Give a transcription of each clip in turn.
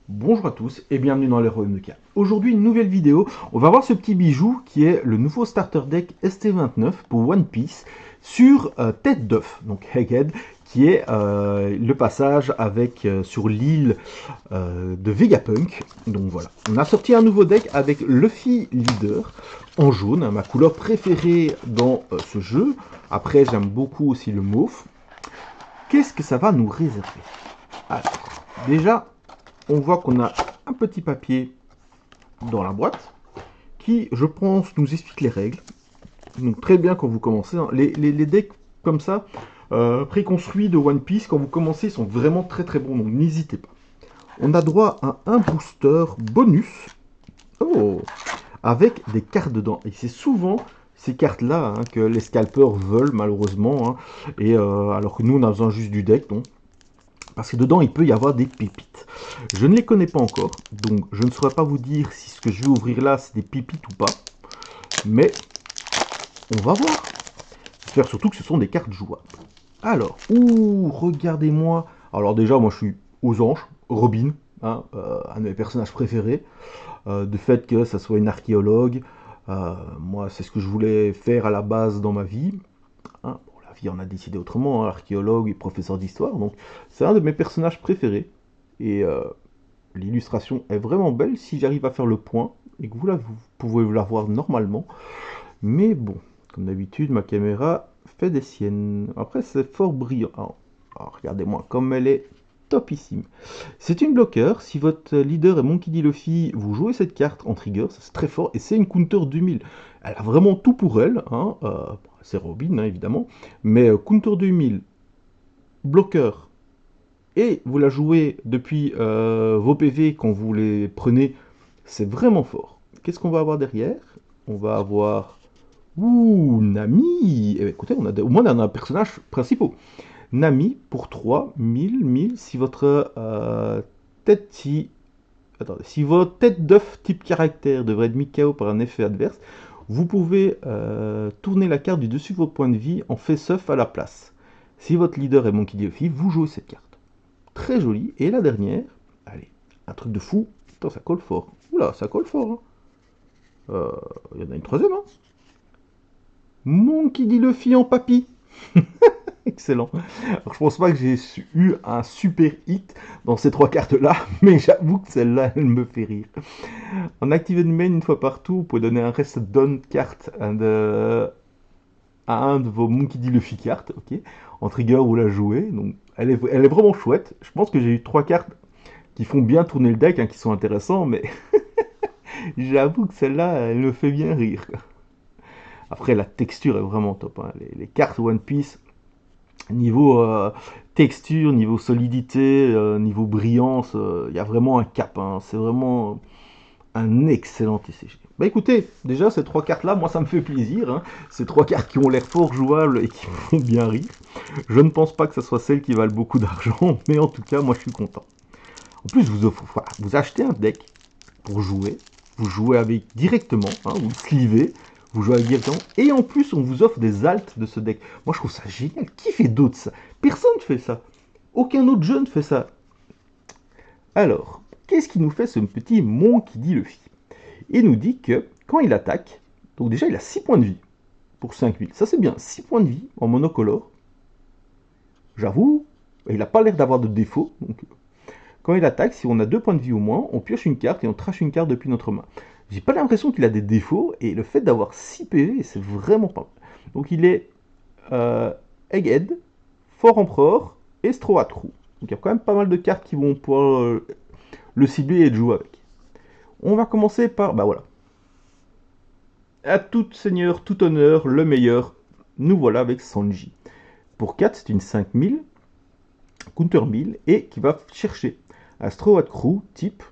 Bonjour à tous et bienvenue dans les Royaumes de K. Aujourd'hui une nouvelle vidéo, on va voir ce petit bijou qui est le nouveau starter deck ST29 pour One Piece sur Tête d'œuf, donc Egghead, qui est le passage avec sur l'île de Vegapunk. Donc voilà, on a sorti un nouveau deck avec Luffy Leader en jaune, hein, ma couleur préférée dans ce jeu. Après j'aime beaucoup aussi le mauve. Qu'est-ce que ça va nous réserver? Alors, déjà, on voit qu'on a un petit papier dans la boîte qui, je pense, nous explique les règles. Donc très bien quand vous commencez. Hein. Les decks comme ça, préconstruits de One Piece, quand vous commencez, ils sont vraiment très très bons. Donc n'hésitez pas. On a droit à un booster bonus. Oh, avec des cartes dedans. Et c'est souvent ces cartes-là hein, que les scalpers veulent malheureusement. Hein. Et alors que nous, on a besoin juste du deck. Donc parce que dedans, il peut y avoir des pépites. Je ne les connais pas encore, donc je ne saurais pas vous dire si ce que je vais ouvrir là, c'est des pépites ou pas. Mais on va voir. J'espère surtout que ce sont des cartes jouables. Alors, ouh, regardez-moi. Alors déjà, moi je suis aux anges, Robin, hein, un de mes personnages préférés. De fait que ça soit une archéologue, moi c'est ce que je voulais faire à la base dans ma vie. Hein. Bon, la vie en a décidé autrement, hein, archéologue et professeur d'histoire. Donc c'est un de mes personnages préférés. Et l'illustration est vraiment belle si j'arrive à faire le point et que vous pouvez la voir normalement. Mais bon, comme d'habitude, ma caméra fait des siennes. Après, c'est fort brillant. Alors, regardez-moi comme elle est topissime. C'est une bloqueur. Si votre leader est Monkey D. Luffy, vous jouez cette carte en trigger. C'est très fort. Et c'est une counter 2000. Elle a vraiment tout pour elle. Hein. C'est Robin, hein, évidemment. Mais counter 2000, bloqueur, et vous la jouez depuis vos PV quand vous les prenez, c'est vraiment fort. Qu'est-ce qu'on va avoir derrière? On va avoir... Ouh, Nami. Eh bien, écoutez, au moins on a un personnage principal. Nami pour 3, 1000. Si votre tête... Attendez, si votre tête d'œuf type caractère devrait être mis KO par un effet adverse, vous pouvez tourner la carte du dessus de votre point de vie en face-off à la place. Si votre leader est Monkey D. Luffy, vous jouez cette carte. Très jolie. Et la dernière, allez, un truc de fou. Attends, ça colle fort. Oula, ça colle fort. Hein. Il y en a une troisième. Hein. Monkey D. Luffy en papy. Excellent. Alors, je pense pas que j'ai eu un super hit dans ces trois cartes-là, mais j'avoue que celle-là, elle me fait rire. En activant main une fois partout, vous pouvez donner un rest down carte à un de vos Monkey D. Luffy cartes, ok, en trigger ou la jouer. Donc, elle est vraiment chouette. Je pense que j'ai eu trois cartes qui font bien tourner le deck, hein, qui sont intéressants, mais j'avoue que celle-là, elle me fait bien rire. Après, la texture est vraiment top. Hein. Les cartes One Piece, niveau texture, niveau solidité, niveau brillance, il y a vraiment un cap. Hein. C'est vraiment un excellent TCG. Bah écoutez, déjà ces trois cartes là, moi ça me fait plaisir. Hein. Ces trois cartes qui ont l'air fort jouables et qui me font bien rire. Je ne pense pas que ce soit celles qui valent beaucoup d'argent, mais en tout cas, moi je suis content. En plus, voilà, vous achetez un deck pour jouer, vous jouez avec directement, hein, vous le slivez, vous jouez avec directement, et en plus on vous offre des alts de ce deck. Moi je trouve ça génial. Qui fait d'autre ça? Personne ne fait ça. Aucun autre jeu ne fait ça. Alors, qu'est-ce qui nous fait ce petit Monkey D. Luffy? Il nous dit que quand il attaque, donc déjà il a 6 points de vie pour 5000. Ça c'est bien, 6 points de vie en monocolore. J'avoue, il n'a pas l'air d'avoir de défaut. Donc, quand il attaque, si on a 2 points de vie au moins, on pioche une carte et on trash une carte depuis notre main. J'ai pas l'impression qu'il a des défauts, et le fait d'avoir 6 PV, c'est vraiment pas mal. Donc il est Egghead, Fort Empereur et Straw Hat Crew. Donc il y a quand même pas mal de cartes qui vont pouvoir le cibler et le jouer avec. On va commencer par, bah voilà. À tout seigneur, tout honneur, le meilleur, nous voilà avec Sanji. Pour 4, c'est une 5000, counter 1000, et qui va chercher un Straw Hat Crew type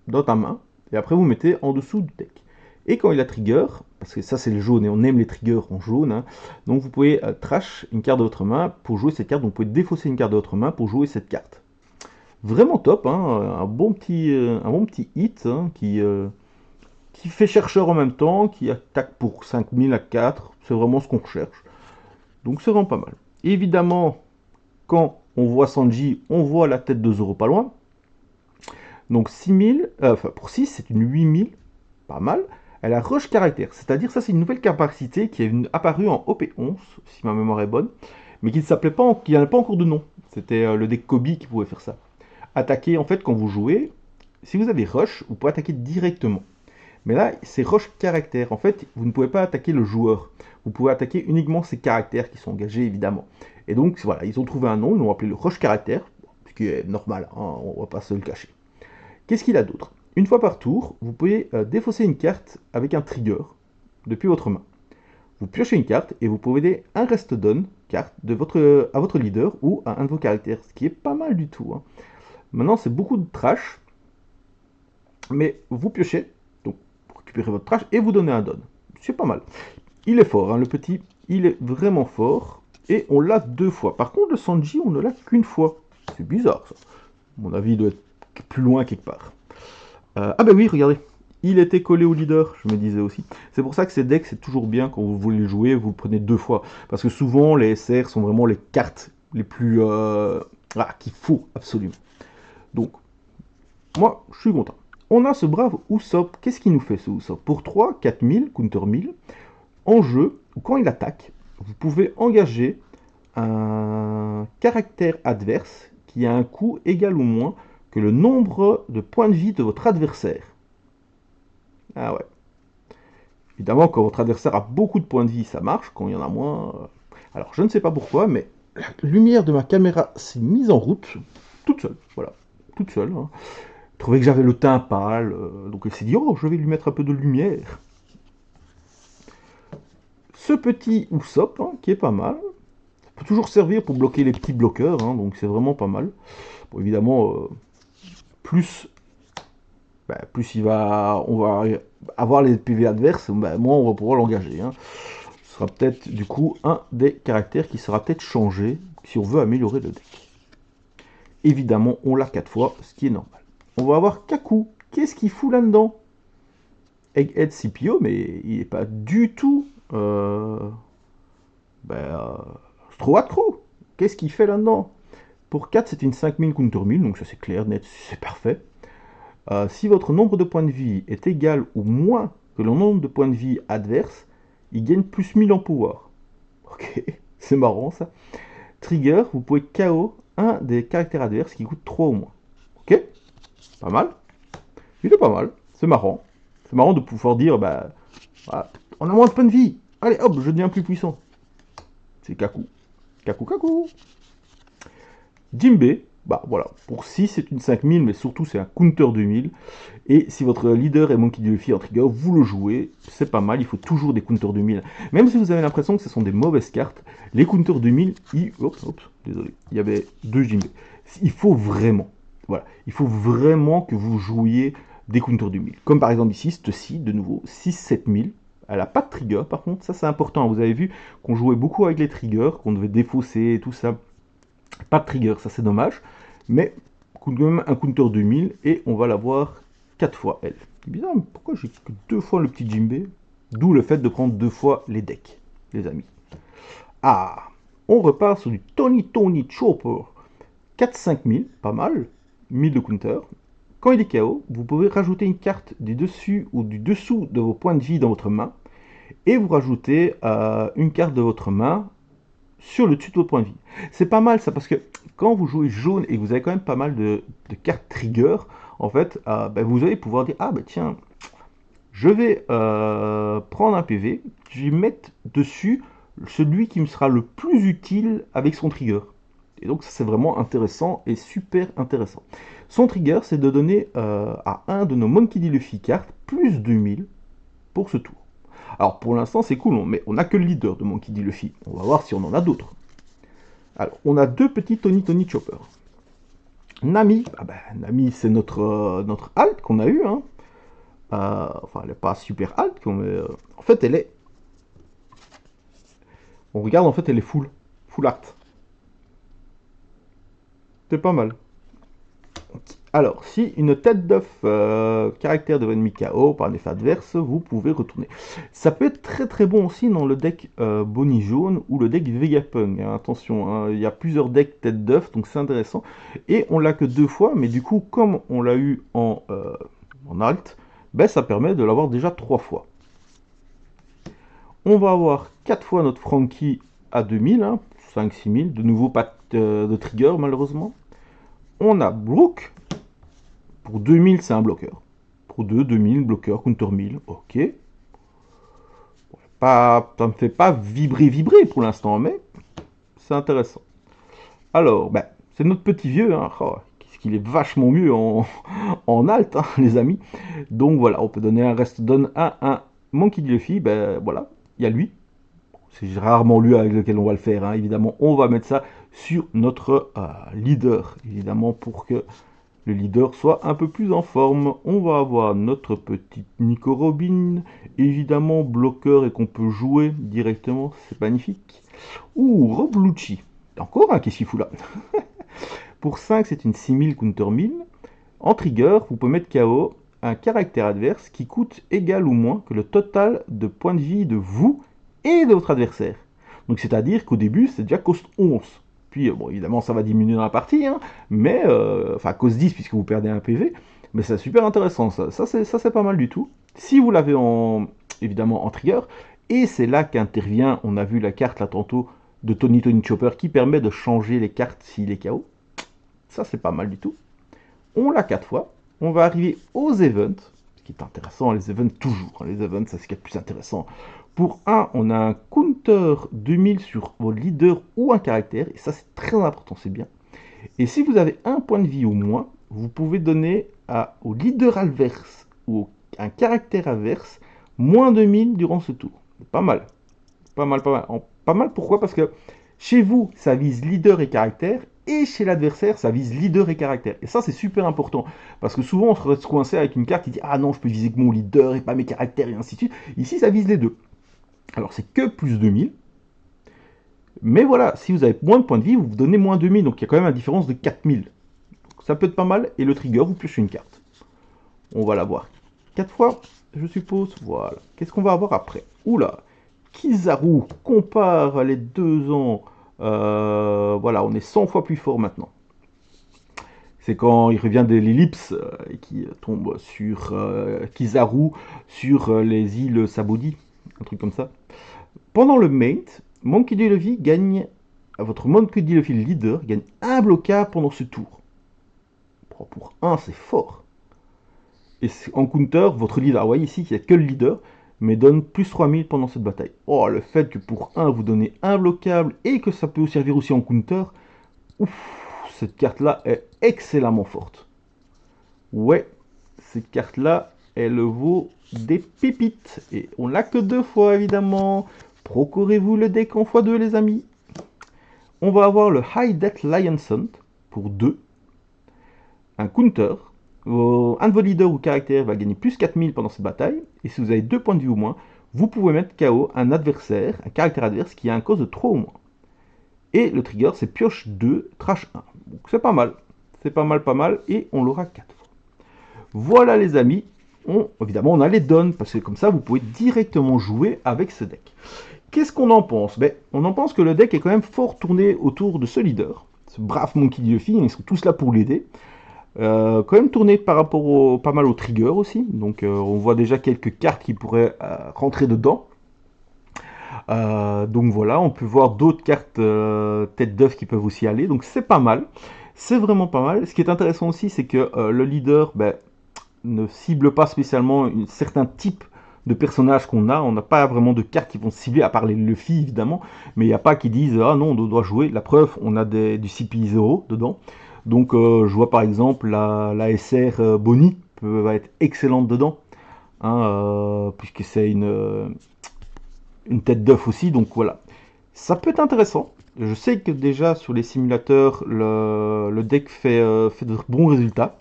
dans ta main, et après vous mettez en dessous du deck. Et quand il a trigger, parce que ça c'est le jaune, et on aime les triggers en jaune, hein, donc vous pouvez trash une carte de votre main pour jouer cette carte, donc vous pouvez défausser une carte de votre main pour jouer cette carte. Vraiment top, hein, un bon petit hit hein, qui fait chercheur en même temps, qui attaque pour 5000 à 4, c'est vraiment ce qu'on recherche. Donc c'est vraiment pas mal. Évidemment, quand on voit Sanji, on voit la tête de Zoro pas loin. Donc 6000, enfin pour 6, c'est une 8000, pas mal. Elle a Rush Caractère, c'est-à-dire ça c'est une nouvelle capacité qui est apparue en OP11, si ma mémoire est bonne, mais qui ne s'appelait pas, qui n'avait pas encore de nom. C'était le deck Kobe qui pouvait faire ça. Attaquer, en fait, quand vous jouez, si vous avez Rush, vous pouvez attaquer directement. Mais là, c'est Rush Caractère. En fait, vous ne pouvez pas attaquer le joueur. Vous pouvez attaquer uniquement ses caractères qui sont engagés, évidemment. Et donc, voilà, ils ont trouvé un nom, ils l'ont appelé le Rush Caractère, ce qui est normal, hein, on ne va pas se le cacher. Qu'est-ce qu'il a d'autre? Une fois par tour, vous pouvez défausser une carte avec un trigger depuis votre main. Vous piochez une carte et vous pouvez aider un rest down carte à votre leader ou à un de vos caractères, ce qui est pas mal du tout, hein. Maintenant, c'est beaucoup de trash, mais vous piochez, donc vous récupérez votre trash et vous donnez un don. C'est pas mal. Il est fort, hein, le petit, il est vraiment fort, et on l'a 2 fois. Par contre, le Sanji, on ne l'a qu'une fois. C'est bizarre, ça. À mon avis, il doit être plus loin quelque part. Ah ben oui, regardez, il était collé au leader, je me disais aussi. C'est pour ça que ces decks, c'est toujours bien quand vous voulez les jouer, vous le prenez 2 fois. Parce que souvent, les SR sont vraiment les cartes les plus... qu'il faut absolument. Donc, moi, je suis content. On a ce brave Usopp. Qu'est-ce qu'il nous fait, ce Usopp? Pour 3, 4000, counter 1000, en jeu, quand il attaque, vous pouvez engager un caractère adverse qui a un coût égal ou moins que le nombre de points de vie de votre adversaire. Ah ouais. Évidemment, quand votre adversaire a beaucoup de points de vie, ça marche. Quand il y en a moins... Alors, je ne sais pas pourquoi, mais la lumière de ma caméra s'est mise en route, toute seule. Voilà, toute seule, hein. Elle trouvait que j'avais le teint pâle, donc elle s'est dit, oh, je vais lui mettre un peu de lumière. Ce petit Usopp, hein, qui est pas mal, ça peut toujours servir pour bloquer les petits bloqueurs, hein, donc c'est vraiment pas mal. Bon, évidemment, plus on va avoir les PV adverses, moins on va pouvoir l'engager, hein. Ce sera peut-être du coup un des caractères qui sera peut-être changé si on veut améliorer le deck. Évidemment, on l'a 4 fois, ce qui est normal. On va avoir Kaku. Qu'est-ce qu'il fout là-dedans? Egghead CPO, mais il n'est pas du tout Straw Crow. Qu'est-ce qu'il fait là-dedans? Pour 4, c'est une 5000 counter 1000, donc ça c'est clair, net, c'est parfait. Si votre nombre de points de vie est égal ou moins que le nombre de points de vie adverse, il gagne plus 1000 en pouvoir. Ok, c'est marrant ça. Trigger, vous pouvez KO un des caractères adverses qui coûte 3 ou moins. Ok, pas mal. Il est pas mal, c'est marrant. C'est marrant de pouvoir dire, bah, voilà, on a moins de points de vie. Allez, hop, je deviens plus puissant. C'est Kaku. Kaku, Kaku. Jinbe, bah voilà, pour 6 c'est une 5000, mais surtout c'est un counter 2000. Et si votre leader est Monkey D. Luffy en trigger, vous le jouez, c'est pas mal, il faut toujours des counters 2000. Même si vous avez l'impression que ce sont des mauvaises cartes, les counters 2000, désolé, il y avait 2 Jinbe. Il faut vraiment, voilà, il faut vraiment que vous jouiez des counters 2000. Comme par exemple ici, ceci, de nouveau, 6-7000. Elle n'a pas de trigger, par contre, ça c'est important. Vous avez vu qu'on jouait beaucoup avec les triggers, qu'on devait défausser et tout ça. Pas de trigger, ça c'est dommage. Mais quand même un counter 2000 et on va l'avoir 4 fois elle. C'est bizarre, mais pourquoi j'ai que 2 fois le petit Jinbe? D'où le fait de prendre 2 fois les decks, les amis. Ah, on repart sur du Tony Chopper. 4-5 000, pas mal. 1000 de counter. Quand il est KO, vous pouvez rajouter une carte du dessus ou du dessous de vos points de vie dans votre main. Et vous rajoutez une carte de votre main sur le dessus de votre point de vie. C'est pas mal ça, parce que quand vous jouez jaune et que vous avez quand même pas mal de cartes trigger, en fait, vous allez pouvoir dire, ah bah tiens, je vais prendre un PV, je vais mettre dessus celui qui me sera le plus utile avec son trigger. Et donc ça c'est vraiment intéressant et super intéressant. Son trigger, c'est de donner à un de nos Monkey D. Luffy cartes plus 2000 pour ce tour. Alors pour l'instant c'est cool, mais on n'a que le leader de Monkey D. Luffy. On va voir si on en a d'autres. Alors on a 2 petits Tony Chopper. Nami, Nami c'est notre alt qu'on a eu, hein. Enfin elle n'est pas super alt, mais en fait elle est... On regarde, en fait elle est full art. C'est pas mal. Alors, si une tête d'œuf caractère de votre ennemi KO par un effet adverse, vous pouvez retourner. Ça peut être très très bon aussi dans le deck Bonnie Jaune ou le deck Vegapunk, hein. Attention, hein, il y a plusieurs decks tête d'œuf, donc c'est intéressant. Et on l'a que 2 fois, mais du coup, comme on l'a eu en alt, ben, ça permet de l'avoir déjà 3 fois. On va avoir 4 fois notre Frankie à 2000, hein, 5-6 000, de nouveau pas de trigger malheureusement. On a Brooke. Pour 2000, c'est un bloqueur. Pour 2000, bloqueur, counter 1000, ok. Pas, ça me fait pas vibrer pour l'instant, mais c'est intéressant. Alors, ben, c'est notre petit vieux, hein. Oh, qu'est-ce qu'il est vachement mieux en alt, hein, les amis. Donc voilà, on peut donner un reste donne un Monkey D. Luffy, ben voilà, il y a lui. C'est rarement lui avec lequel on va le faire, hein. Évidemment, on va mettre ça sur notre leader, évidemment, pour que le leader soit un peu plus en forme. On va avoir notre petite Nico Robin, évidemment bloqueur et qu'on peut jouer directement, c'est magnifique. Ouh, Rob Lucci, encore un qu'est-ce qu'il fout là. Pour 5, c'est une 6000 counter 1000. En trigger, vous pouvez mettre KO un caractère adverse qui coûte égal ou moins que le total de points de vie de vous et de votre adversaire. Donc c'est-à-dire qu'au début, c'est déjà cost 11. Puis, bon, évidemment, ça va diminuer dans la partie, hein, mais, enfin, cause 10 puisque vous perdez un PV, mais c'est super intéressant, ça c'est pas mal du tout. Si vous l'avez évidemment en trigger, et c'est là qu'intervient, on a vu la carte là tantôt, de Tony Chopper, qui permet de changer les cartes s'il est KO, ça c'est pas mal du tout. On l'a 4 fois, on va arriver aux events, ce qui est intéressant, les events toujours, hein, les events, c'est ce qui est le plus intéressant. Pour 1, on a un counter 2000 sur vos leaders ou un caractère, et ça c'est très important, c'est bien. Et si vous avez un point de vie au moins, vous pouvez donner au leader adverse ou un caractère adverse moins 2000 durant ce tour. Pas mal, pas mal, pas mal. Pas mal pourquoi? Parce que chez vous, ça vise leader et caractère, et chez l'adversaire, ça vise leader et caractère. Et ça, c'est super important, parce que souvent, on se reste coincé avec une carte qui dit « Ah non, je peux viser que mon leader et pas mes caractères, et ainsi de suite. » Ici, ça vise les deux. Alors, c'est que plus 2000. Mais voilà, si vous avez moins de points de vie, vous vous donnez moins 2000. Donc, il y a quand même une différence de 4000. Donc, ça peut être pas mal. Et le trigger, vous piochez une carte. On va l'avoir 4 fois, je suppose. Voilà. Qu'est-ce qu'on va avoir après? Oula, Kizaru compare les 2 ans. Voilà, on est 100 fois plus fort maintenant. C'est quand il revient de l'ellipse et qui tombe sur Kizaru, sur les îles Sabodi, un truc comme ça. Pendant le mate, Monkey D. Luffy gagne, votre Monkey D. Luffy leader gagne un blocage pendant ce tour. Pour 1, c'est fort. Et en counter, votre leader, vous voyez ici qu'il n'y a que le leader, mais donne plus 3000 pendant cette bataille. Oh, le fait que pour 1, vous donnez un bloquable et que ça peut vous servir aussi en counter, ouf, cette carte-là est excellemment forte. Ouais, cette carte-là, elle vaut des pépites. Et on l'a que 2 fois, évidemment. Procurez-vous le deck en x2, les amis. On va avoir le High Death Lion's Hunt pour 2. Un counter. Un de vos leaders ou caractères va gagner plus 4000 pendant cette bataille. Et si vous avez 2 points de vie ou moins, vous pouvez mettre KO un adversaire, un caractère adverse qui a un cause de 3 ou moins. Et le trigger, c'est pioche 2, trash 1. Donc c'est pas mal. C'est pas mal, pas mal. Et on l'aura 4 fois. Voilà les amis. Évidemment, on a les donnes, parce que comme ça, vous pouvez directement jouer avec ce deck. Qu'est-ce qu'on en pense? On en pense que le deck est quand même fort tourné autour de ce leader. Ce brave Monkey D. Luffy, ils sont tous là pour l'aider. Quand même tourné par rapport pas mal au trigger aussi. Donc on voit déjà quelques cartes qui pourraient rentrer dedans. Donc voilà, on peut voir d'autres cartes tête d'œuf qui peuvent aussi aller. Donc c'est pas mal. C'est vraiment pas mal. Ce qui est intéressant aussi, c'est que le leader ne cible pas spécialement un certain type de personnage qu'on a. On n'a pas vraiment de cartes qui vont cibler, à part les Luffy évidemment. Mais il n'y a pas qui disent ah non, on doit jouer. La preuve, on a du CP0 dedans. Donc je vois par exemple la SR Bonnie va être excellente dedans. Hein, puisque c'est une tête d'œuf aussi. Donc voilà. Ça peut être intéressant. Je sais que déjà sur les simulateurs, le deck fait de bons résultats.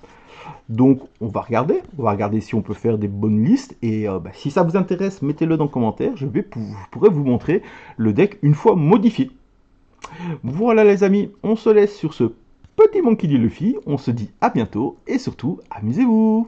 Donc on va regarder si on peut faire des bonnes listes, et si ça vous intéresse, mettez-le dans les commentaires, je pourrais vous montrer le deck une fois modifié. Voilà les amis, on se laisse sur ce Petit Monkey D. Luffy, on se dit à bientôt et surtout, amusez-vous!